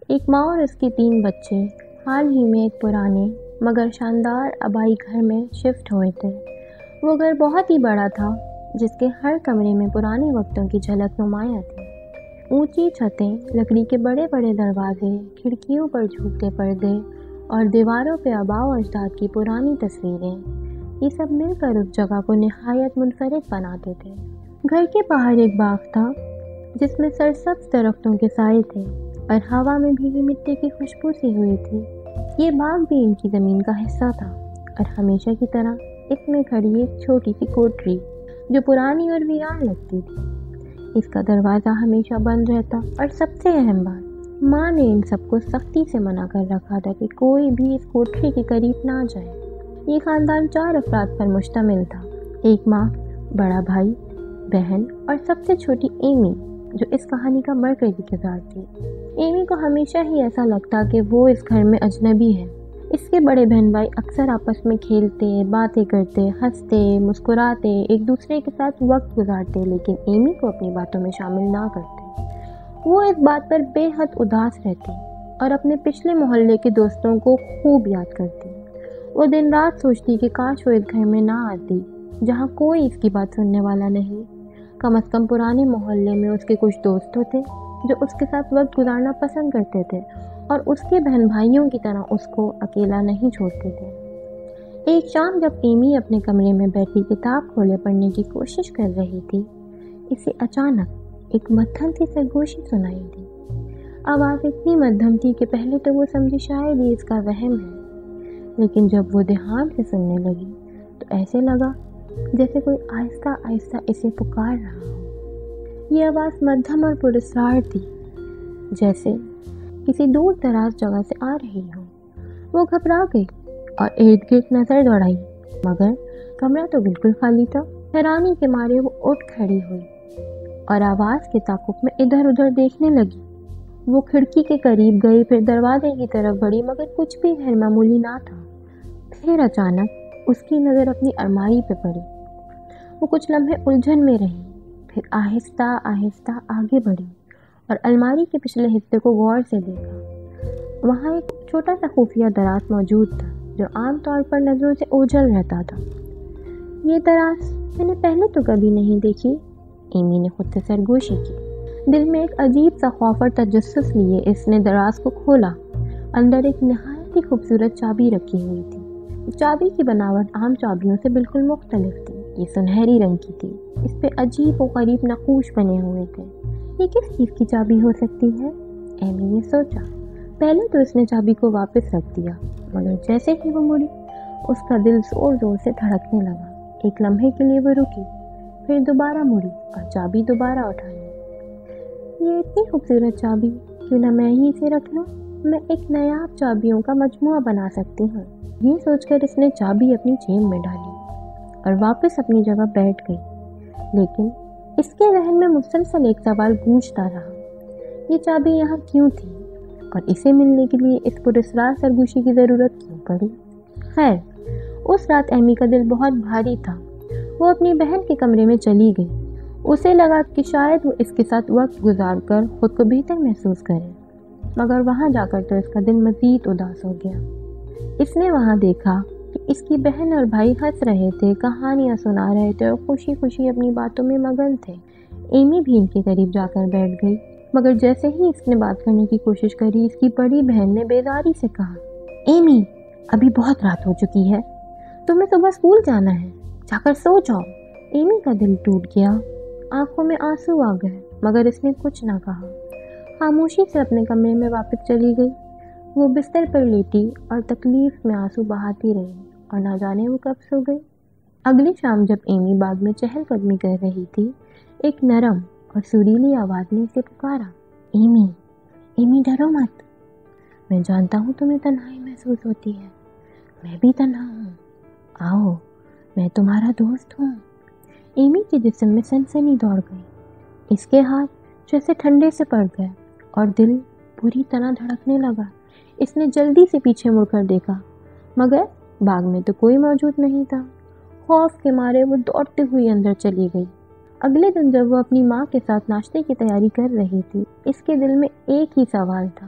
ایک ماں اور اس کے 3 بچے حال ہی میں ایک پرانے مگر شاندار آبائی گھر میں شفٹ ہوئے تھے۔ وہ گھر بہت ہی بڑا تھا، جس کے ہر کمرے میں پرانے وقتوں کی جھلک نمایاں تھی۔ اونچی چھتیں، لکڑی کے بڑے بڑے دروازے، کھڑکیوں پر جھوکتے پردے اور دیواروں پہ آباء و اجداد کی پرانی تصویریں، یہ سب مل کر اس جگہ کو نہایت منفرد بناتے تھے۔ گھر کے باہر ایک باغ تھا، جس میں سرسبز درختوں کے سائے تھے اور ہوا میں بھیگی مٹی کی خوشبو سی ہوئی تھی۔ یہ باغ بھی ان کی زمین کا حصہ تھا اور ہمیشہ کی طرح اس میں کھڑی ایک چھوٹی سی کوٹری جو پرانی اور ویران لگتی تھی۔ اس کا دروازہ ہمیشہ بند رہتا اور سب سے اہم بات، ماں نے ان سب کو سختی سے منع کر رکھا تھا کہ کوئی بھی اس کوٹری کے قریب نہ جائے۔ یہ خاندان 4 افراد پر مشتمل تھا، ایک ماں، بڑا بھائی، بہن اور سب سے چھوٹی ایمی، جو اس کہانی کا مرکزی کردار تھی۔ ایمی کو ہمیشہ ہی ایسا لگتا کہ وہ اس گھر میں اجنبی ہے۔ اس کے بڑے بہن بھائی اکثر آپس میں کھیلتے، باتیں کرتے، ہنستے، مسکراتے، ایک دوسرے کے ساتھ وقت گزارتے، لیکن ایمی کو اپنی باتوں میں شامل نہ کرتے۔ وہ اس بات پر بے حد اداس رہتی اور اپنے پچھلے محلے کے دوستوں کو خوب یاد کرتی۔ وہ دن رات سوچتی کہ کاش وہ اس گھر میں نہ آتی، جہاں کوئی اس کی بات سننے والا نہیں۔ کم از کم پرانے محلے میں اس کے کچھ دوست ہوتے جو اس کے ساتھ وقت گزارنا پسند کرتے تھے اور اس کے بہن بھائیوں کی طرح اس کو اکیلا نہیں چھوڑتے تھے۔ ایک شام جب ایمی اپنے کمرے میں بیٹھی کتاب کھولے پڑھنے کی کوشش کر رہی تھی، اسے اچانک ایک مدھم سی سرگوشی سنائی دی۔ آواز اتنی مدھم تھی کہ پہلے تو وہ سمجھی شاید ہی اس کا وہم ہے، لیکن جب وہ دھیان سے سننے لگی تو ایسے لگا جیسے کوئی آہستہ آہستہ اسے پکار رہا ہو۔ یہ آواز مدھم اور پراسرار تھی، جیسے کسی دور دراز جگہ سے آ رہی ہو۔ وہ گھبرا گئی اور ارد گرد نظر دوڑائی، مگر کمرہ تو بالکل خالی تھا۔ حیرانی کے مارے وہ اٹھ کھڑی ہوئی اور آواز کے تعاقب میں ادھر ادھر دیکھنے لگی۔ وہ کھڑکی کے قریب گئی، پھر دروازے کی طرف بڑھی، مگر کچھ بھی غیر معمولی نہ تھا۔ پھر اچانک اس کی نظر اپنی الماری پہ پڑی۔ وہ کچھ لمحے الجھن میں رہی، پھر آہستہ آہستہ آگے بڑھی اور الماری کے پچھلے حصے کو غور سے دیکھا۔ وہاں ایک چھوٹا سا خفیہ دراز موجود تھا جو عام طور پر نظروں سے اوجھل رہتا تھا۔ یہ دراز میں نے پہلے تو کبھی نہیں دیکھی، ایمی نے خود سے سرگوشی کی۔ دل میں ایک عجیب سا خوف اور تجسس لیے اس نے دراز کو کھولا۔ اندر ایک نہایت ہی خوبصورت چابی رکھی ہوئی تھی۔ چابی کی بناوٹ عام چابیوں سے بالکل مختلف تھی۔ یہ سنہری رنگ کی تھی، اس پہ عجیب و غریب نقوش بنے ہوئے تھے۔ یہ کس چیز کی چابی ہو سکتی ہے؟ ایمی نے سوچا۔ پہلے تو اس نے چابی کو واپس رکھ دیا، مگر جیسے ہی وہ مڑی، اس کا دل زور زور سے دھڑکنے لگا۔ ایک لمحے کے لیے وہ رکی، پھر دوبارہ مڑی اور چابی دوبارہ اٹھا لی۔ یہ اتنی خوبصورت چابی، کیوں نہ میں ہی اسے رکھ لوں؟ میں ایک نایاب چابیوں کا مجموعہ بنا سکتی ہوں۔ یہ سوچ کر اس نے چابی اپنی جیب میں ڈالی اور واپس اپنی جگہ بیٹھ گئی، لیکن اس کے ذہن میں مسلسل ایک سوال گونجتا رہا، یہ چابی یہاں کیوں تھی اور اسے ملنے کے لیے اس پراسرار سرگوشی کی ضرورت کیوں پڑی؟ خیر، اس رات ایمی کا دل بہت بھاری تھا۔ وہ اپنی بہن کے کمرے میں چلی گئی۔ اسے لگا کہ شاید وہ اس کے ساتھ وقت گزار کر خود کو بہتر محسوس کرے، مگر وہاں جا کر تو اس کا دل مزید اداس ہو گیا۔ اس نے وہاں دیکھا کہ اس کی بہن اور بھائی ہنس رہے تھے، کہانیاں سنا رہے تھے اور خوشی خوشی اپنی باتوں میں مگن تھے۔ ایمی بھی ان کے قریب جا کر بیٹھ گئی، مگر جیسے ہی اس نے بات کرنے کی کوشش کری، اس کی بڑی بہن نے بیزاری سے کہا، ایمی، ابھی بہت رات ہو چکی ہے، تمہیں صبح اسکول جانا ہے، جا کر سو جاؤ۔ ایمی کا دل ٹوٹ گیا، آنکھوں میں آنسو آ گئے، مگر اس نے کچھ نہ کہا۔ خاموشی سے اپنے کمرے میں واپس چلی گئی۔ وہ بستر پر لیٹی اور تکلیف میں آنسو بہاتی رہی اور نہ جانے وہ کب سو گئی۔ اگلی شام جب ایمی باغ میں چہل قدمی کر رہی تھی، ایک نرم اور سریلی آواز نے اسے پکارا، ایمی، ایمی ڈرو مت، میں جانتا ہوں تمہیں تنہائی محسوس ہوتی ہے، میں بھی تنہا ہوں، آؤ، میں تمہارا دوست ہوں۔ ایمی کے جسم میں سنسنی دوڑ گئی، اس کے ہاتھ جیسے ٹھنڈے سے پڑ گئے اور دل پوری طرح دھڑکنے لگا۔ اس نے جلدی سے پیچھے مڑ کر دیکھا، مگر باغ میں تو کوئی موجود نہیں تھا۔ خوف کے مارے وہ دوڑتے ہوئی اندر چلی گئی۔ اگلے دن جب وہ اپنی ماں کے ساتھ ناشتے کی تیاری کر رہی تھی، اس کے دل میں ایک ہی سوال تھا،